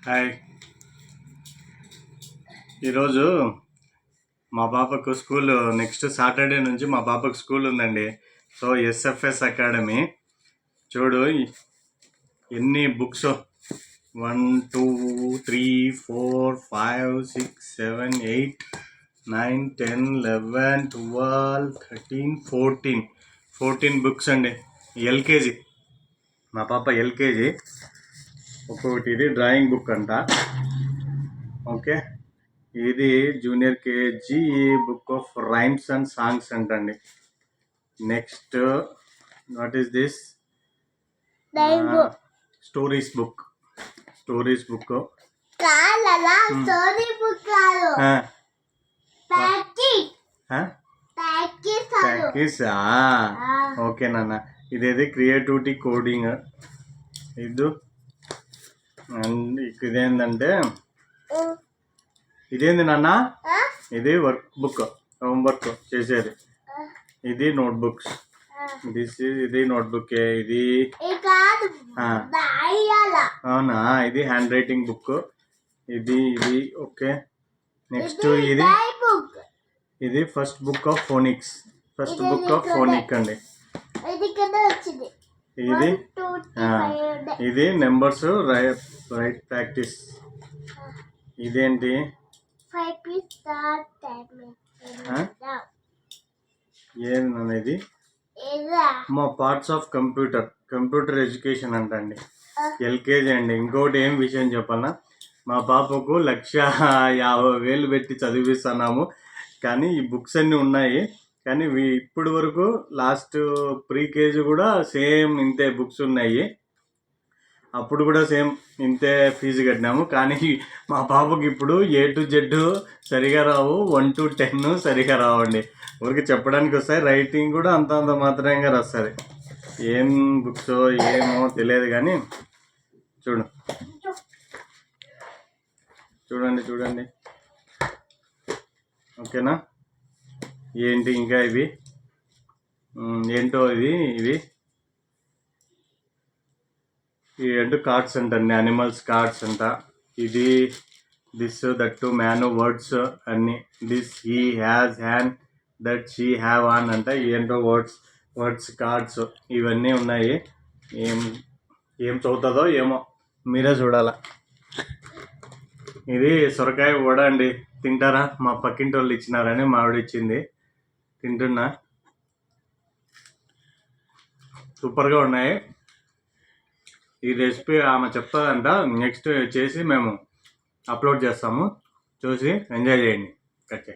Hi. ఈరోజు మా పాపకు స్కూల్ నెక్స్ట్ సాటర్డే నుంచి మా పాపకు స్కూల్ ఉందండి. సో ఎస్ఎఫ్ఎస్ అకాడమీ చూడు ఎన్ని బుక్స్ 1 2 3 4 5 6 7 8 9 10 11 12 13 14 బుక్స్ అండి. ఎల్కేజీ మా పాప ఎల్కేజీ. ఒక్కొక్కటి ఇది డ్రాయింగ్ బుక్ అంట. ఓకే, ఇది junior KG book of rhymes and songs అంటండి. Next what is this? Stories book. Okay నాన్న, ఇదేది క్రియేటివిటీ కోడింగ్. ఇదేంటంటే ఇదేంది నాన్న, ఇది వర్క్ బుక్, హోంవర్క్ చేసేది. ఇది నోట్ బుక్స్. ఇది నోట్బుక్. ఇది అవునా, ఇది హ్యాండ్ రైటింగ్ బుక్. ఇది ఓకే. నెక్స్ట్ ఇది ఫస్ట్ బుక్ ఆఫ్ ఫోనిక్స్. అండి. ఇది నెంబర్స్ రైట్ ప్రాక్టీస్. ఇదేంటి? ఏంది మా పార్ట్స్ ఆఫ్ కంప్యూటర్ ఎడ్యుకేషన్ అంటండి. ఎల్కేజీ అండి. ఇంకోటి ఏం విషయం చెప్పాలన్నా, మా పాపకు 1,50,000 పెట్టి చదివిస్తున్నాము. కానీ ఈ బుక్స్ అన్నీ ఉన్నాయి. కానీ ఇప్పటి వరకు లాస్ట్ ప్రీ కేజీ కూడా సేమ్ ఇంతే బుక్స్ ఉన్నాయి. అప్పుడు కూడా సేమ్ ఇంతే ఫీజు కట్టినాము. కానీ మా పాపకి ఇప్పుడు A to Z సరిగా రావు, 1 to 10 సరిగా రావండి. ఊరికి చెప్పడానికి వస్తాయి, రైటింగ్ కూడా అంత మాత్రంగా రాస్తుంది. ఏం బుక్స్ ఏమో తెలియదు కానీ చూడండి. ఓకేనా? ఏంటి ఇంకా ఇవి ఏంటో ఇవి అంటే కార్డ్స్ అంటండి, అనిమల్స్ కార్డ్స్ అంట. ఇది దిస్ దట్ మ్యాన్ వర్డ్స్ అన్ని. This he has hen, that she have on అంట. ఏంటో వర్డ్స్ కార్డ్స్ ఇవన్నీ ఉన్నాయి. ఏం చదువుతుందో ఏమో, మీరే చూడాలా. ఇది సొరకాయ వడ అండి. తింటారా? మా పక్కింటి వాళ్ళు ఇచ్చినారని మావిడ ఇచ్చింది, తింటున్నా. సూపర్గా ఉన్నాయి. ఈ రెసిపీ ఆమె చెప్తాదంట. నెక్స్ట్ చేసి మేము అప్లోడ్ చేస్తాము, చూసి ఎంజాయ్ చేయండి. ఓకే.